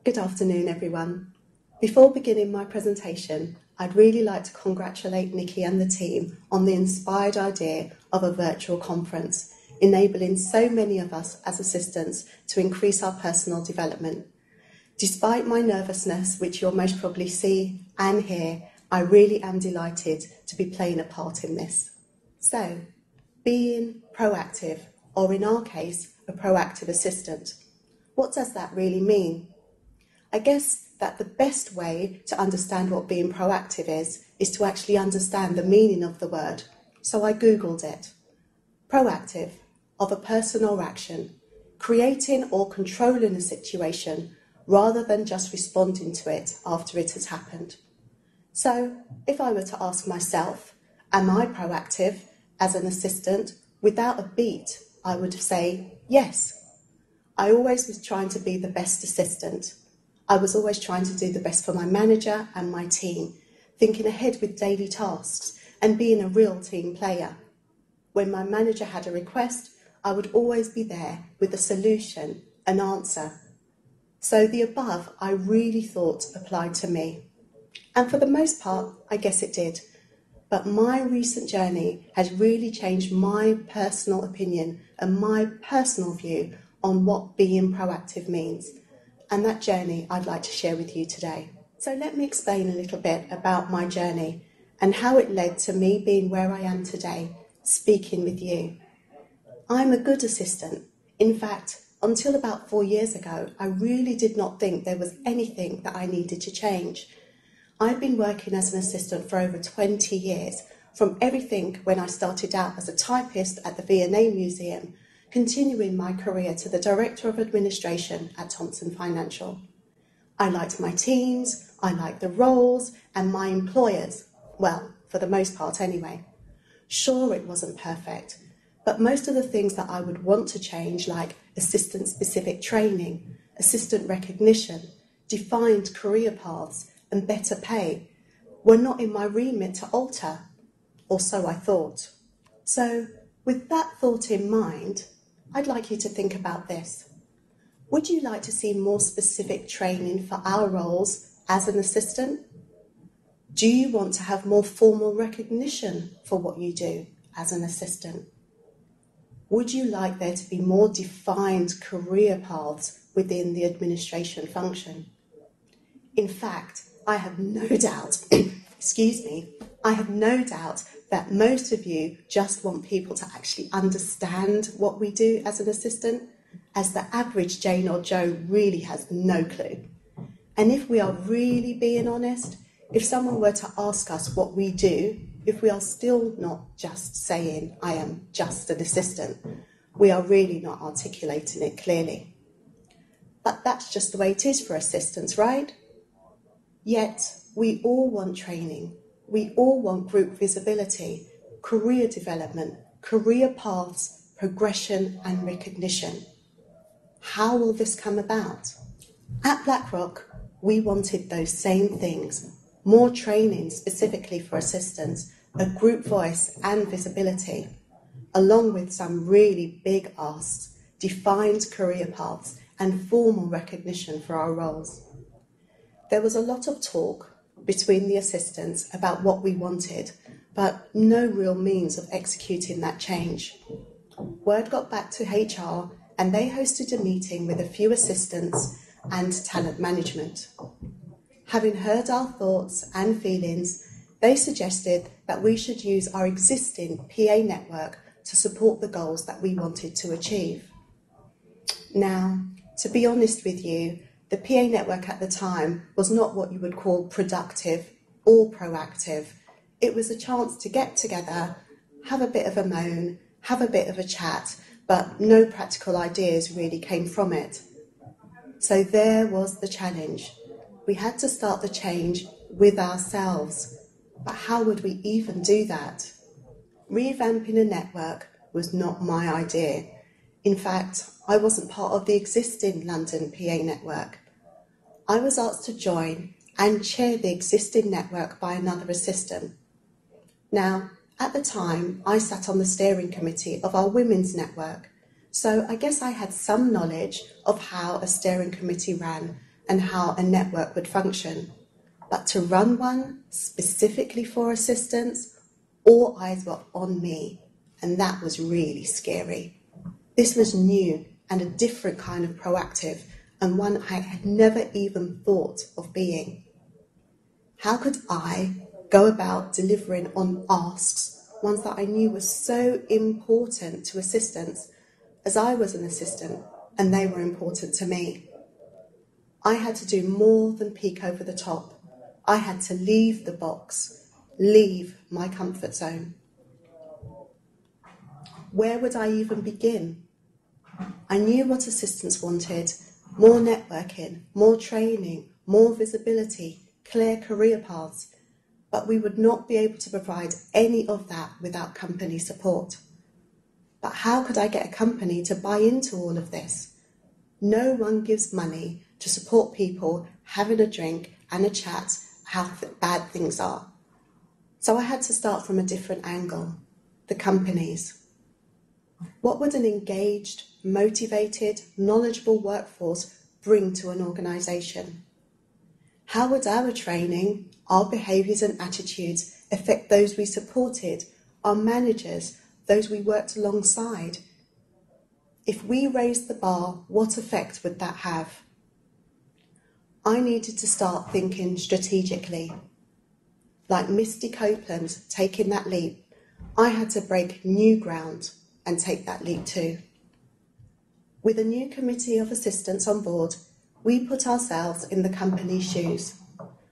Good afternoon, everyone. Before beginning my presentation, I'd really like to congratulate Nikki and the team on the inspired idea of a virtual conference, enabling so many of us as assistants to increase our personal development. Despite my nervousness, which you'll most probably see and hear, I really am delighted to be playing a part in this. So, being proactive, or in our case, a proactive assistant. What does that really mean? I guess that the best way to understand what being proactive is to actually understand the meaning of the word. So I Googled it. Proactive, of a person or action, creating or controlling a situation rather than just responding to it after it has happened. So if I were to ask myself, am I proactive as an assistant? Without a beat, I would say yes. I always was trying to be the best assistant. I was always trying to do the best for my manager and my team, thinking ahead with daily tasks and being a real team player. When my manager had a request, I would always be there with a solution, an answer. So the above I really thought applied to me. And for the most part, I guess it did. But my recent journey has really changed my personal opinion and my personal view on what being proactive means. And that journey I'd like to share with you today. So let me explain a little bit about my journey and how it led to me being where I am today, speaking with you. I'm a good assistant. In fact, until about 4 years ago, I really did not think there was anything that I needed to change. I've been working as an assistant for over 20 years, from everything when I started out as a typist at the V&A Museum, continuing my career to the Director of Administration at Thomson Financial. I liked my teams, I liked the roles and my employers, well, for the most part anyway. Sure, it wasn't perfect, but most of the things that I would want to change, like assistant-specific training, assistant recognition, defined career paths and better pay, were not in my remit to alter, or so I thought. So, with that thought in mind, I'd like you to think about this. Would you like to see more specific training for our roles as an assistant? Do you want to have more formal recognition for what you do as an assistant? Would you like there to be more defined career paths within the administration function? In fact, I have no doubt, I have no doubt that most of you just want people to actually understand what we do as an assistant, as the average Jane or Joe really has no clue. And if we are really being honest, if someone were to ask us what we do, if we are still not just saying, I am just an assistant, we are really not articulating it clearly. But that's just the way it is for assistants, right? Yet, we all want training. We all want group visibility, career development, career paths, progression and recognition. How will this come about? At BlackRock, we wanted those same things, more training specifically for assistants, a group voice and visibility, along with some really big asks, defined career paths and formal recognition for our roles. There was a lot of talk between the assistants about what we wanted, but no real means of executing that change. Word got back to HR and they hosted a meeting with a few assistants and talent management. Having heard our thoughts and feelings, they suggested that we should use our existing PA network to support the goals that we wanted to achieve. Now, to be honest with you, the PA network at the time was not what you would call productive or proactive. It was a chance to get together, have a bit of a moan, have a bit of a chat, but no practical ideas really came from it. So there was the challenge. We had to start the change with ourselves. But how would we even do that? Revamping a network was not my idea. In fact, I wasn't part of the existing London PA network. I was asked to join and chair the existing network by another assistant. Now, at the time, I sat on the steering committee of our women's network, so I guess I had some knowledge of how a steering committee ran and how a network would function. But to run one specifically for assistants, all eyes were on me, and that was really scary. This was new and a different kind of proactive, and one I had never even thought of being. How could I go about delivering on asks, ones that I knew were so important to assistants, as I was an assistant and they were important to me? I had to do more than peek over the top. I had to leave the box, leave my comfort zone. Where would I even begin? I knew what assistants wanted: more networking, more training, more visibility, clear career paths, but we would not be able to provide any of that without company support. But how could I get a company to buy into all of this? No one gives money to support people having a drink and a chat how bad things are. So I had to start from a different angle: the companies. What would an engaged, motivated, knowledgeable workforce bring to an organisation? How would our training, our behaviours and attitudes affect those we supported, our managers, those we worked alongside? If we raised the bar, what effect would that have? I needed to start thinking strategically. Like Misty Copeland taking that leap, I had to break new ground and take that leap too. With a new committee of assistants on board, we put ourselves in the company's shoes.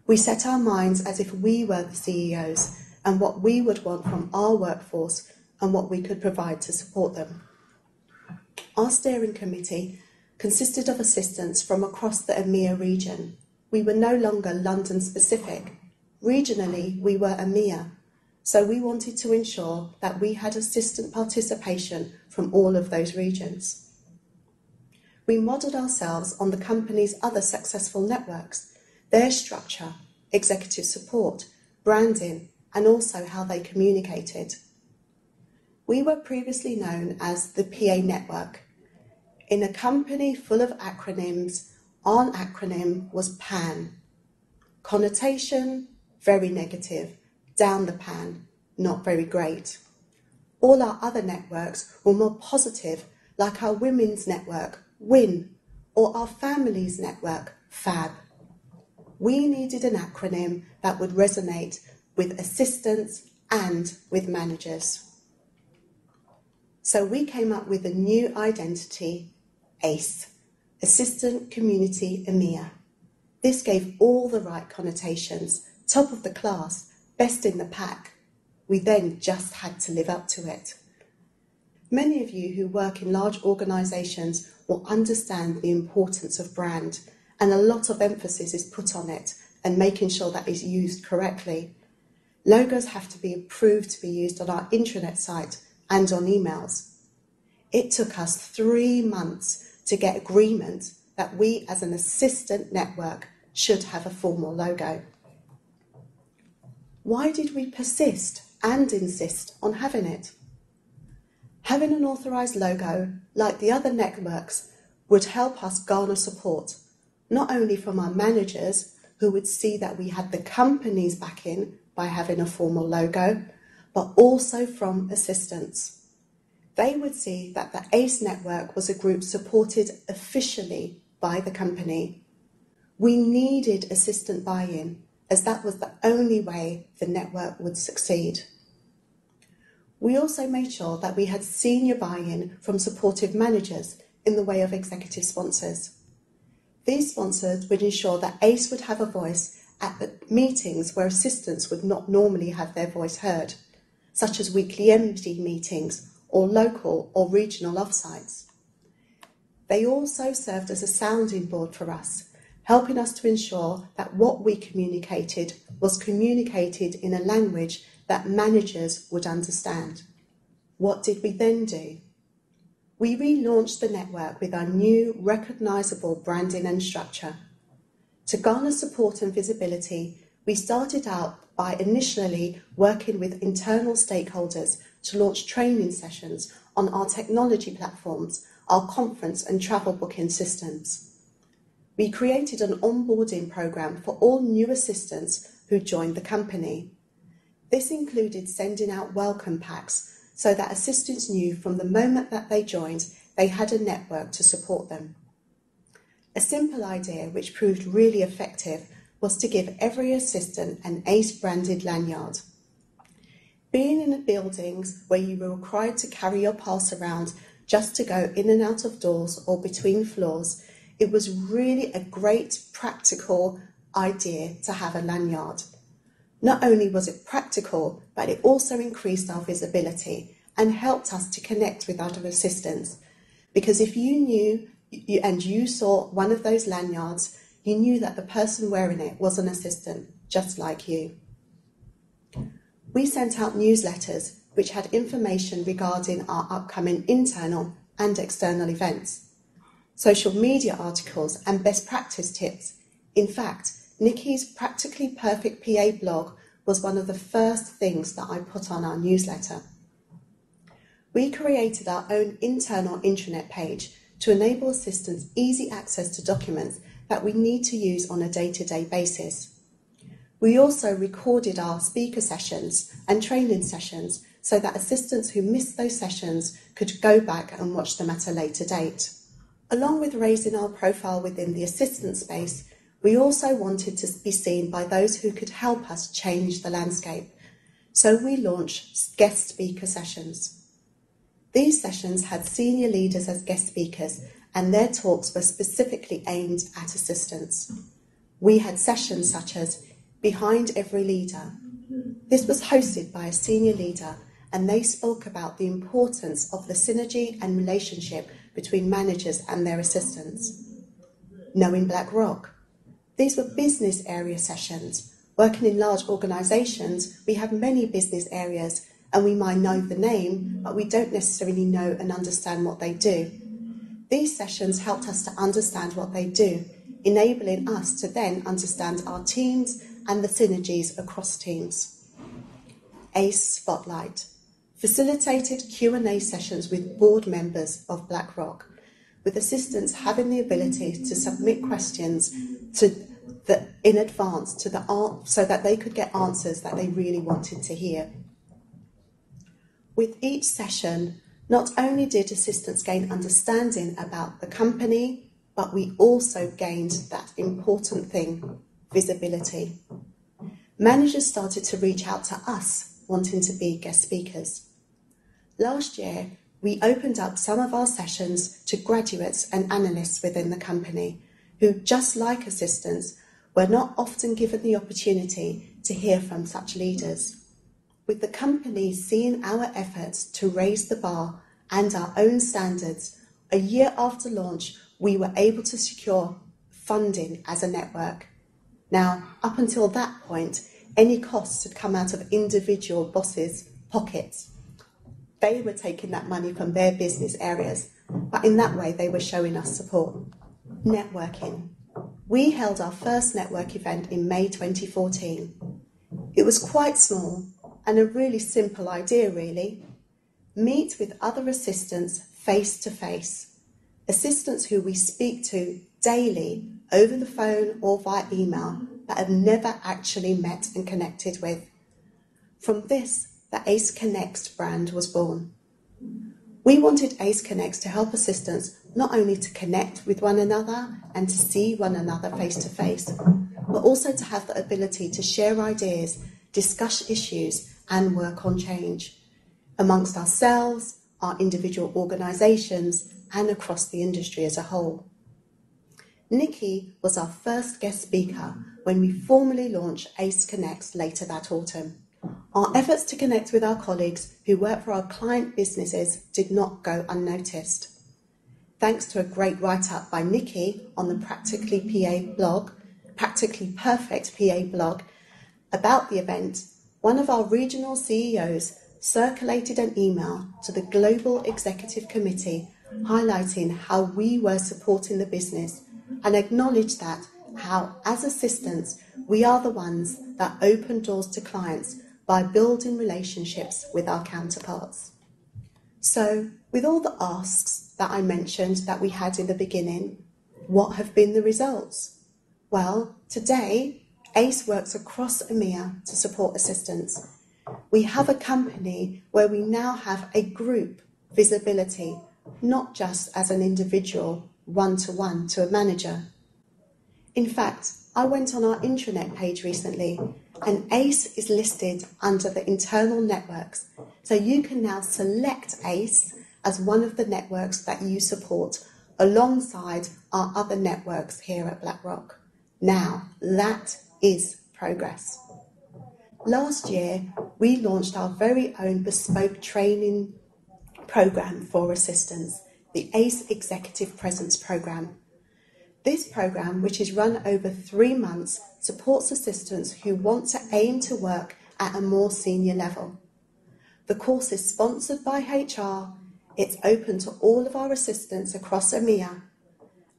We set our minds as if we were the CEOs and what we would want from our workforce and what we could provide to support them. Our steering committee consisted of assistants from across the EMEA region. We were no longer London specific. Regionally, we were EMEA. So we wanted to ensure that we had assistant participation from all of those regions. We modelled ourselves on the company's other successful networks, their structure, executive support, branding, and also how they communicated. We were previously known as the PA Network. In a company full of acronyms, our acronym was PAN. Connotation, very negative. Down the pan, not very great. All our other networks were more positive, like our women's network, WIN, or our families network, FAB. We needed an acronym that would resonate with assistants and with managers. So we came up with a new identity, ACE, Assistant Community EMEA. This gave all the right connotations, top of the class, best in the pack. We then just had to live up to it. Many of you who work in large organisations will understand the importance of brand, and a lot of emphasis is put on it and making sure that is used correctly. Logos have to be approved to be used on our intranet site and on emails. It took us 3 months to get agreement that we as an assistant network should have a formal logo. Why did we persist and insist on having it? Having an authorised logo, like the other networks, would help us garner support, not only from our managers, who would see that we had the company's backing by having a formal logo, but also from assistants. They would see that the ACE network was a group supported officially by the company. We needed assistant buy-in, as that was the only way the network would succeed. We also made sure that we had senior buy-in from supportive managers in the way of executive sponsors. These sponsors would ensure that ACE would have a voice at the meetings where assistants would not normally have their voice heard, such as weekly MD meetings or local or regional offsites. They also served as a sounding board for us, helping us to ensure that what we communicated was communicated in a language that managers would understand. What did we then do? We relaunched the network with our new recognisable branding and structure. To garner support and visibility, we started out by initially working with internal stakeholders to launch training sessions on our technology platforms, our conference and travel booking systems. we created an onboarding programme for all new assistants who joined the company. This included sending out welcome packs so that assistants knew from the moment that they joined they had a network to support them. A simple idea which proved really effective was to give every assistant an ACE branded lanyard. Being in buildings where you were required to carry your pass around just to go in and out of doors or between floors, it was really a great practical idea to have a lanyard. Not only was it practical, but it also increased our visibility and helped us to connect with other assistants. Because if you knew and you saw one of those lanyards, you knew that the person wearing it was an assistant just like you. We sent out newsletters which had information regarding our upcoming internal and external events, social media articles and best practice tips. In fact, Nikki's Practically Perfect PA blog was one of the first things that I put on our newsletter. We created our own internal intranet page to enable assistants easy access to documents that we need to use on a day-to-day basis. We also recorded our speaker sessions and training sessions so that assistants who missed those sessions could go back and watch them at a later date. Along with raising our profile within the assistant space, we also wanted to be seen by those who could help us change the landscape. So we launched guest speaker sessions. These sessions had senior leaders as guest speakers, and their talks were specifically aimed at assistants. We had sessions such as Behind Every Leader. This was hosted by a senior leader, and they spoke about the importance of the synergy and relationship between managers and their assistants. Knowing Black Rock. These were business area sessions. Working in large organisations, we have many business areas, and we might know the name, but we don't necessarily know and understand what they do. These sessions helped us to understand what they do, enabling us to then understand our teams and the synergies across teams. ACE Spotlight. Facilitated Q&A sessions with board members of Black Rock, with assistants having the ability to submit questions in advance so that they could get answers that they really wanted to hear. With each session, not only did assistants gain understanding about the company, but we also gained that important thing, visibility. Managers started to reach out to us wanting to be guest speakers. Last year, we opened up some of our sessions to graduates and analysts within the company who, just like assistants, were not often given the opportunity to hear from such leaders. With the company seeing our efforts to raise the bar and our own standards, a year after launch, we were able to secure funding as a network. Now, up until that point, any costs had come out of individual bosses' pockets. They were taking that money from their business areas, but in that way they were showing us support. Networking. We held our first network event in May 2014. It was quite small and a really simple idea really. Meet with other assistants face to face. Assistants who we speak to daily over the phone or via email but have never actually met and connected with. From this, the ACE Connects brand was born. We wanted ACE Connects to help assistants not only to connect with one another and to see one another face to face, but also to have the ability to share ideas, discuss issues and work on change amongst ourselves, our individual organisations and across the industry as a whole. Nikki was our first guest speaker when we formally launched ACE Connects later that autumn. Our efforts to connect with our colleagues who work for our client businesses did not go unnoticed. Thanks to a great write-up by Nikki on the Practically Perfect PA blog about the event, one of our regional CEOs circulated an email to the Global Executive Committee highlighting how we were supporting the business and acknowledged that how, as assistants, we are the ones that open doors to clients by building relationships with our counterparts. So, with all the asks that I mentioned that we had in the beginning, What have been the results? Well, today, ACE works across EMEA to support assistants. We have a company where we now have a group visibility, not just as an individual one-to-one to a manager. In fact, I went on our intranet page recently and ACE is listed under the internal networks, so you can now select ACE as one of the networks that you support alongside our other networks here at BlackRock. Now, that is progress. Last year, we launched our very own bespoke training programme for assistants, the ACE Executive Presence Programme. This programme, which is run over 3 months, supports assistants who want to aim to work at a more senior level. The course is sponsored by HR, it's open to all of our assistants across EMEA,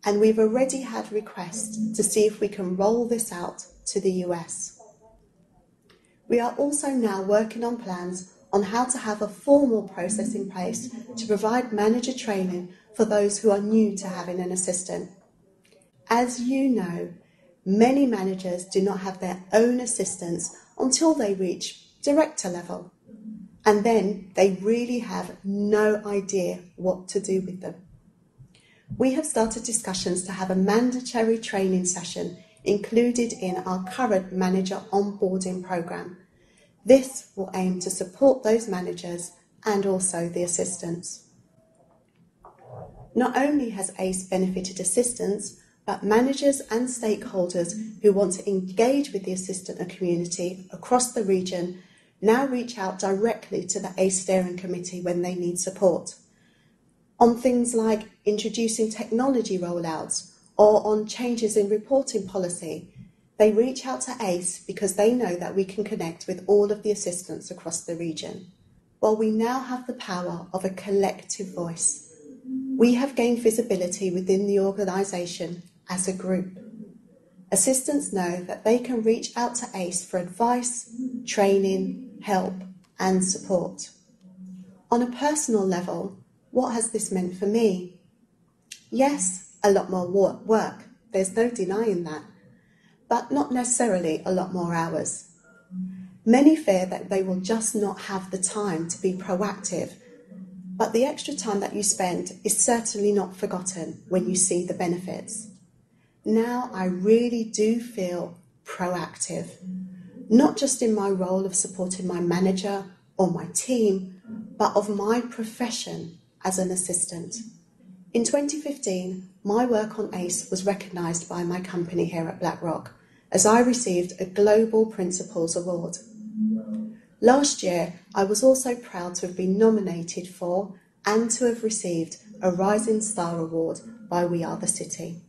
and we've already had requests to see if we can roll this out to the US. We are also now working on plans on how to have a formal process in place to provide manager training for those who are new to having an assistant. As you know, many managers do not have their own assistants until they reach director level, and then they really have no idea what to do with them. We have started discussions to have a mandatory training session included in our current manager onboarding programme. This will aim to support those managers and also the assistants. Not only has ACE benefited assistants, but managers and stakeholders who want to engage with the assistant community across the region now reach out directly to the ACE Steering Committee when they need support. On things like introducing technology rollouts or on changes in reporting policy, they reach out to ACE because they know that we can connect with all of the assistants across the region. While we now have the power of a collective voice, we have gained visibility within the organisation as a group. Assistants know that they can reach out to ACE for advice, training, help and support. On a personal level, what has this meant for me? Yes, a lot more work, there's no denying that, but not necessarily a lot more hours. Many fear that they will just not have the time to be proactive, but the extra time that you spend is certainly not forgotten when you see the benefits. Now I really do feel proactive, not just in my role of supporting my manager or my team, but of my profession as an assistant. In 2015, my work on ACE was recognised by my company here at BlackRock as I received a Global Principles Award. Last year, I was also proud to have been nominated for and to have received a Rising Star Award by We Are the City.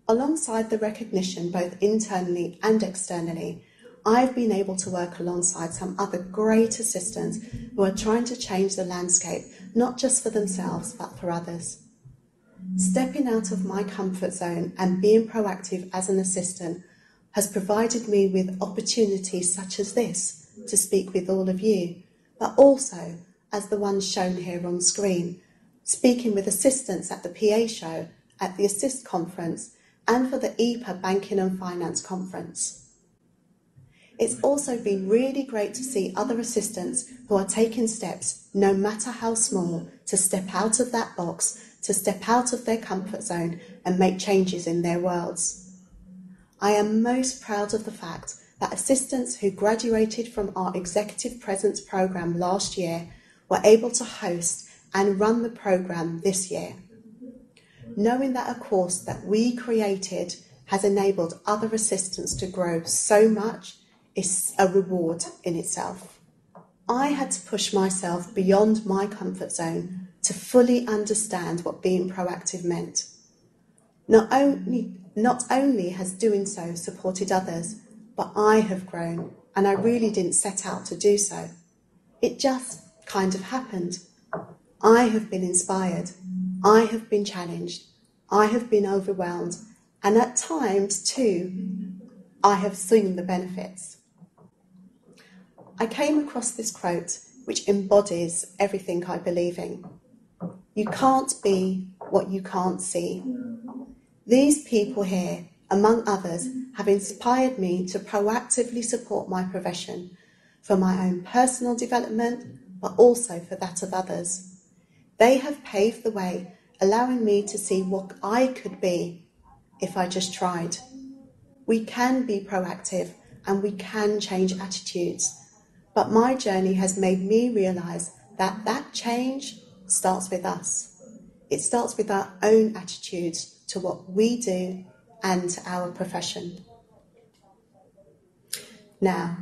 Alongside the recognition both internally and externally, I've been able to work alongside some other great assistants who are trying to change the landscape, not just for themselves, but for others. Stepping out of my comfort zone and being proactive as an assistant has provided me with opportunities such as this to speak with all of you, but also as the ones shown here on screen, speaking with assistants at the PA show, at the Assist conference, and for the EPA Banking and Finance conference. It's also been really great to see other assistants who are taking steps, no matter how small, to step out of that box, to step out of their comfort zone and make changes in their worlds. I am most proud of the fact that assistants who graduated from our Executive Presence programme last year were able to host and run the programme this year. Knowing that a course that we created has enabled other assistants to grow so much is a reward in itself. I had to push myself beyond my comfort zone to fully understand what being proactive meant. Not only has doing so supported others, but I have grown, and I really didn't set out to do so. It just kind of happened. I have been inspired, I have been challenged, I have been overwhelmed, and at times too, I have seen the benefits. I came across this quote which embodies everything I believe in. You can't be what you can't see. These people here, among others, have inspired me to proactively support my profession for my own personal development, but also for that of others. They have paved the way, allowing me to see what I could be if I just tried. We can be proactive and we can change attitudes, but my journey has made me realise that change starts with us. It starts with our own attitudes to what we do and to our profession. Now,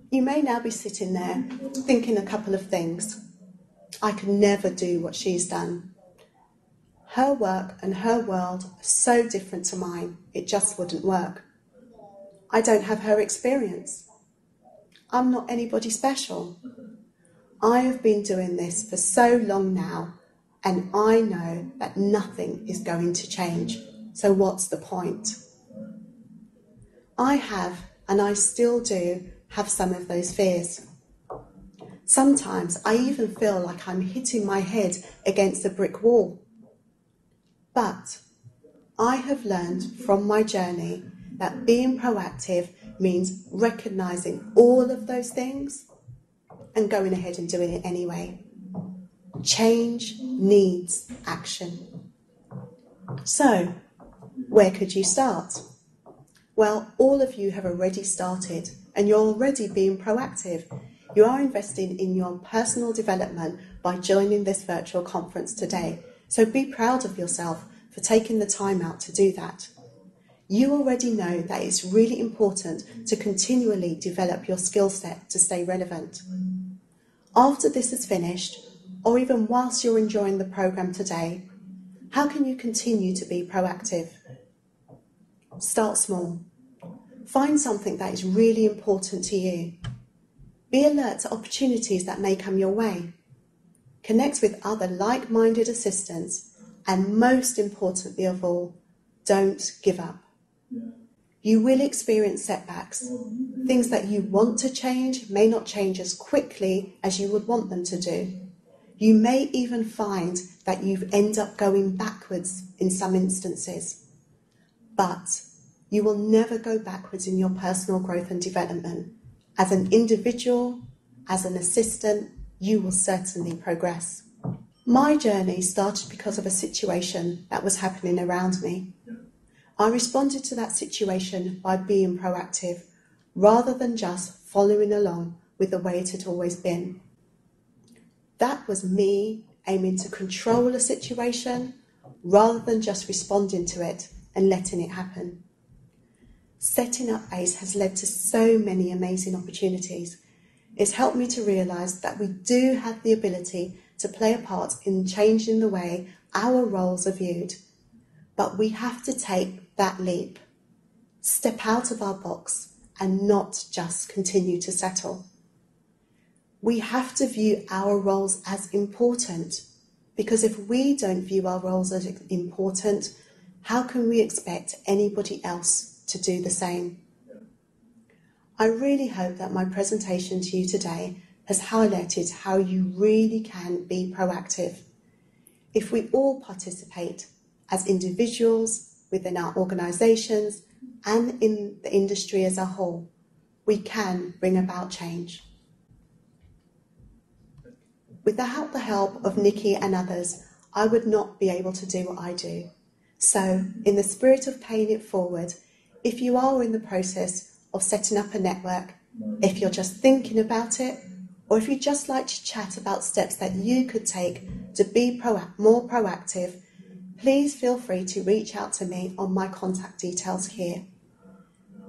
you may now be sitting there thinking a couple of things. I could never do what she's done. Her work and her world are so different to mine, it just wouldn't work. I don't have her experience. I'm not anybody special. I have been doing this for so long now, and I know that nothing is going to change. So what's the point? I have, and I still do, have some of those fears. Sometimes I even feel like I'm hitting my head against a brick wall. But I have learned from my journey that being proactive means recognising all of those things and going ahead and doing it anyway. Change needs action. So, where could you start? Well, all of you have already started and you're already being proactive. You are investing in your personal development by joining this virtual conference today. So be proud of yourself for taking the time out to do that. You already know that it's really important to continually develop your skill set to stay relevant. After this is finished, or even whilst you're enjoying the programme today, how can you continue to be proactive? Start small. Find something that is really important to you. Be alert to opportunities that may come your way. Connect with other like-minded assistants, and most importantly of all, don't give up. You will experience setbacks. Things that you want to change may not change as quickly as you would want them to do. You may even find that you end up going backwards in some instances. But you will never go backwards in your personal growth and development. As an individual, as an assistant, you will certainly progress. My journey started because of a situation that was happening around me. I responded to that situation by being proactive, rather than just following along with the way it had always been. That was me aiming to control a situation, rather than just responding to it and letting it happen. Setting up ACE has led to so many amazing opportunities. It's helped me to realise that we do have the ability to play a part in changing the way our roles are viewed. But we have to take that leap, step out of our box and not just continue to settle. We have to view our roles as important, because if we don't view our roles as important, how can we expect anybody else to do the same? I really hope that my presentation to you today has highlighted how you really can be proactive. If we all participate as individuals, within our organisations and in the industry as a whole, we can bring about change. Without the help of Nikki and others, I would not be able to do what I do. So, in the spirit of paying it forward, if you are in the process of setting up a network, if you're just thinking about it, or if you'd just like to chat about steps that you could take to be more proactive, please feel free to reach out to me on my contact details here.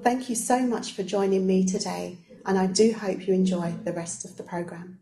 Thank you so much for joining me today, and I do hope you enjoy the rest of the programme.